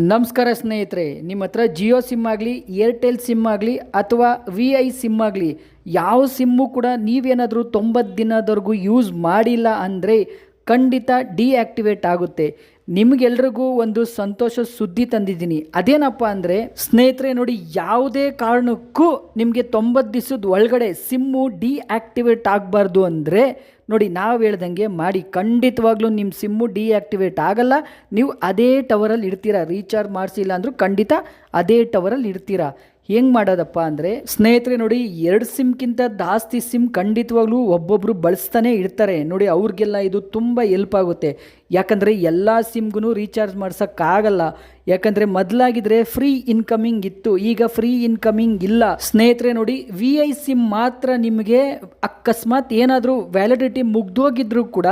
ನಮಸ್ಕಾರ ಸ್ನೇಹಿತರೆ, ನಿಮ್ಮ ಹತ್ರ ಜಿಯೋ ಸಿಮ್ ಆಗಲಿ, ಏರ್ಟೆಲ್ ಸಿಮ್ ಆಗಲಿ ಅಥವಾ VI ಸಿಮ್ ಆಗಲಿ, ಯಾವ ಸಿಮ್ಮು ಕೂಡ ನೀವೇನಾದರೂ 90 ದಿನದವರೆಗೂ ಯೂಸ್ ಮಾಡಿಲ್ಲ ಅಂದರೆ ಖಂಡಿತ ಡಿಆಕ್ಟಿವೇಟ್ ಆಗುತ್ತೆ. ನಿಮಗೆಲ್ರಿಗೂ ಒಂದು ಸಂತೋಷ ಸುದ್ದಿ ತಂದಿದ್ದೀನಿ. ಅದೇನಪ್ಪ ಅಂದರೆ ಸ್ನೇಹಿತರೆ ನೋಡಿ, ಯಾವುದೇ ಕಾರಣಕ್ಕೂ ನಿಮಗೆ 90 ದಿವಸದ ಒಳಗಡೆ ಸಿಮ್ಮು ಡಿಆಕ್ಟಿವೇಟ್ ಆಗಬಾರ್ದು ಅಂದರೆ ನೋಡಿ, ನಾವು ಹೇಳ್ದಂಗೆ ಮಾಡಿ. ಖಂಡಿತವಾಗ್ಲೂ ನಿಮ್ಮ ಸಿಮ್ಮು ಡಿಆಕ್ಟಿವೇಟ್ ಆಗಲ್ಲ. ನೀವು ಅದೇ ಟವರಲ್ಲಿ ಇರ್ತೀರಾ. ರೀಚಾರ್ಜ್ ಮಾಡಿಸಿಲ್ಲ ಅಂದರೂ ಖಂಡಿತ ಅದೇ ಟವರಲ್ಲಿ ಇರ್ತೀರಾ. ಹೆಂಗೆ ಮಾಡೋದಪ್ಪ ಅಂದರೆ ಸ್ನೇಹಿತರೆ ನೋಡಿ, 2 ಸಿಮ್ಗಿಂತ ಜಾಸ್ತಿ ಸಿಮ್ ಖಂಡಿತವಾಗ್ಲೂ ಒಬ್ಬೊಬ್ಬರು ಬಳಸ್ತಾನೆ ಇರ್ತಾರೆ ನೋಡಿ. ಅವ್ರಿಗೆಲ್ಲ ಇದು ತುಂಬ ಹೆಲ್ಪ್ ಆಗುತ್ತೆ. ಯಾಕಂದರೆ ಎಲ್ಲ ಸಿಮ್ಗೂ ರೀಚಾರ್ಜ್ ಮಾಡ್ಸೋಕ್ಕಾಗಲ್ಲ. ಯಾಕಂದರೆ ಮೊದಲಾಗಿದ್ರೆ ಫ್ರೀ ಇನ್ಕಮಿಂಗ್ ಇತ್ತು, ಈಗ ಫ್ರೀ ಇನ್ಕಮಿಂಗ್ ಇಲ್ಲ. ಸ್ನೇಹಿತರೆ ನೋಡಿ, VI ಸಿಮ್ ಮಾತ್ರ ನಿಮಗೆ ಅಕಸ್ಮಾತ್ ಏನಾದರೂ ವ್ಯಾಲಿಡಿಟಿ ಮುಗ್ದೋಗಿದ್ರು ಕೂಡ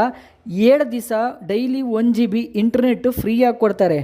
7 ದಿವಸ ಡೈಲಿ 1 GB ಇಂಟರ್ನೆಟ್ ಫ್ರೀಯಾಗಿ ಕೊಡ್ತಾರೆ.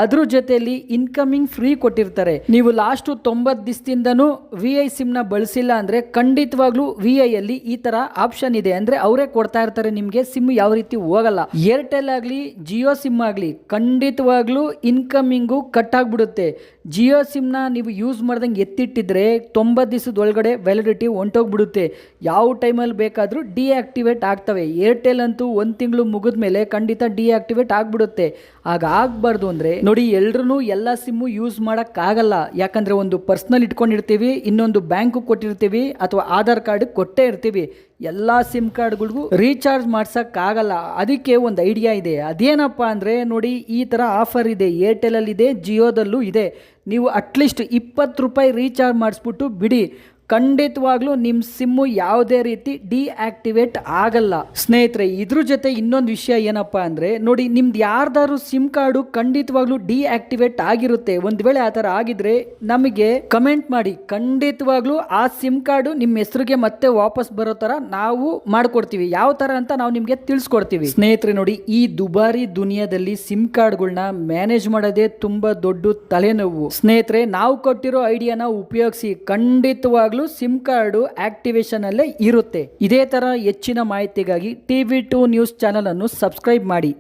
ಅದ್ರ ಜೊತೆಯಲ್ಲಿ ಇನ್ಕಮಿಂಗ್ ಫ್ರೀ ಕೊಟ್ಟಿರ್ತಾರೆ. ನೀವು ಲಾಸ್ಟು 90 ದಿವಸದಿಂದನೂ VI ಸಿಮ್ನ ಬಳಸಿಲ್ಲ ಅಂದರೆ ಖಂಡಿತವಾಗ್ಲೂ VIಯಲ್ಲಿ ಈ ಥರ ಆಪ್ಷನ್ ಇದೆ. ಅಂದರೆ ಅವರೇ ಕೊಡ್ತಾ ಇರ್ತಾರೆ ನಿಮಗೆ, ಸಿಮ್ ಯಾವ ರೀತಿ ಹೋಗಲ್ಲ. ಏರ್ಟೆಲ್ ಆಗಲಿ, ಜಿಯೋ ಸಿಮ್ ಆಗಲಿ ಖಂಡಿತವಾಗ್ಲೂ ಇನ್ಕಮಿಂಗು ಕಟ್ ಆಗಿಬಿಡುತ್ತೆ. ಜಿಯೋ ಸಿಮ್ನ ನೀವು ಯೂಸ್ ಮಾಡ್ದಂಗೆ ಎತ್ತಿಟ್ಟಿದ್ರೆ 90 ದಿವಸದ ಒಳಗಡೆ ವ್ಯಾಲಿಡಿಟಿ ಹೊಂಟೋಗ್ಬಿಡುತ್ತೆ. ಯಾವ ಟೈಮಲ್ಲಿ ಬೇಕಾದರೂ ಡಿಆಕ್ಟಿವೇಟ್ ಆಗ್ತವೆ. ಏರ್ಟೆಲ್ ಅಂತೂ 1 ತಿಂಗಳು ಮುಗಿದ ಮೇಲೆ ಖಂಡಿತ ಡಿಆಕ್ಟಿವೇಟ್ ಆಗಿಬಿಡುತ್ತೆ. ಆಗ ಆಗಬಾರ್ದು ಅಂದರೆ ನೋಡಿ, ಎಲ್ರೂ ಎಲ್ಲ ಸಿಮ್ಮು ಯೂಸ್ ಮಾಡೋಕ್ಕಾಗಲ್ಲ. ಯಾಕಂದರೆ ಒಂದು ಪರ್ಸ್ನಲ್ ಇಟ್ಕೊಂಡಿರ್ತೀವಿ, ಇನ್ನೊಂದು ಬ್ಯಾಂಕು ಕೊಟ್ಟಿರ್ತೀವಿ ಅಥವಾ ಆಧಾರ್ ಕಾರ್ಡ್ ಕೊಟ್ಟೇ ಇರ್ತೀವಿ. ಎಲ್ಲ ಸಿಮ್ ಕಾರ್ಡ್ಗಳಿಗೂ ರೀಚಾರ್ಜ್ ಮಾಡ್ಸೋಕ್ಕಾಗಲ್ಲ. ಅದಕ್ಕೆ ಒಂದು ಐಡಿಯಾ ಇದೆ. ಅದೇನಪ್ಪ ಅಂದರೆ ನೋಡಿ, ಈ ಥರ ಆಫರ್ ಇದೆ. ಏರ್ಟೆಲಲ್ಲಿದೆ, ಜಿಯೋದಲ್ಲೂ ಇದೆ. ನೀವು ಅಟ್ಲೀಸ್ಟ್ 20 ರೂಪಾಯಿ ರೀಚಾರ್ಜ್ ಮಾಡಿಸ್ಬಿಟ್ಟು ಬಿಡಿ. ಖಂಡಿತವಾಗ್ಲೂ ನಿಮ್ಮ ಸಿಮ್ಮು ಯಾವುದೇ ರೀತಿ ಡಿಆಕ್ಟಿವೇಟ್ ಆಗಲ್ಲ. ಸ್ನೇಹಿತರೆ, ಇದ್ರ ಜೊತೆ ಇನ್ನೊಂದು ವಿಷಯ ಏನಪ್ಪ ಅಂದರೆ ನೋಡಿ, ನಿಮ್ದು ಯಾರ್ದಾದ್ರು ಸಿಮ್ ಕಾರ್ಡು ಖಂಡಿತವಾಗ್ಲೂ ಡಿಆಕ್ಟಿವೇಟ್ ಆಗಿರುತ್ತೆ. ಒಂದು ವೇಳೆ ಆ ಥರ ಆಗಿದ್ರೆ ನಮಗೆ ಕಮೆಂಟ್ ಮಾಡಿ. ಖಂಡಿತವಾಗ್ಲೂ ಆ ಸಿಮ್ ಕಾರ್ಡು ನಿಮ್ಮ ಹೆಸರಿಗೆ ಮತ್ತೆ ವಾಪಸ್ ಬರೋ ಥರ ನಾವು ಮಾಡಿಕೊಡ್ತೀವಿ. ಯಾವ ಥರ ಅಂತ ನಾವು ನಿಮಗೆ ತಿಳಿಸ್ಕೊಡ್ತೀವಿ. ಸ್ನೇಹಿತರೆ ನೋಡಿ, ಈ ದುಬಾರಿ ದುನಿಯಾದಲ್ಲಿ ಸಿಮ್ ಕಾರ್ಡ್ಗಳನ್ನ ಮ್ಯಾನೇಜ್ ಮಾಡೋದೇ ತುಂಬ ದೊಡ್ಡ ತಲೆನೋವು. ಸ್ನೇಹಿತರೆ, ನಾವು ಕೊಟ್ಟಿರೋ ಐಡಿಯಾನ ಉಪಯೋಗಿಸಿ. ಖಂಡಿತವಾಗ್ಲೂ ಸಿಮ್ ಕಾರ್ಡು ಆಕ್ಟಿವೇಶನ್ ಅಲ್ಲೇ ಇರುತ್ತೆ. ಇದೇ ತರ ಹೆಚ್ಚಿನ ಮಾಹಿತಿಗಾಗಿ TV2 ನ್ಯೂಸ್ ಚಾನೆಲ್ ಅನ್ನು ಸಬ್ಸ್ಕ್ರೈಬ್ ಮಾಡಿ.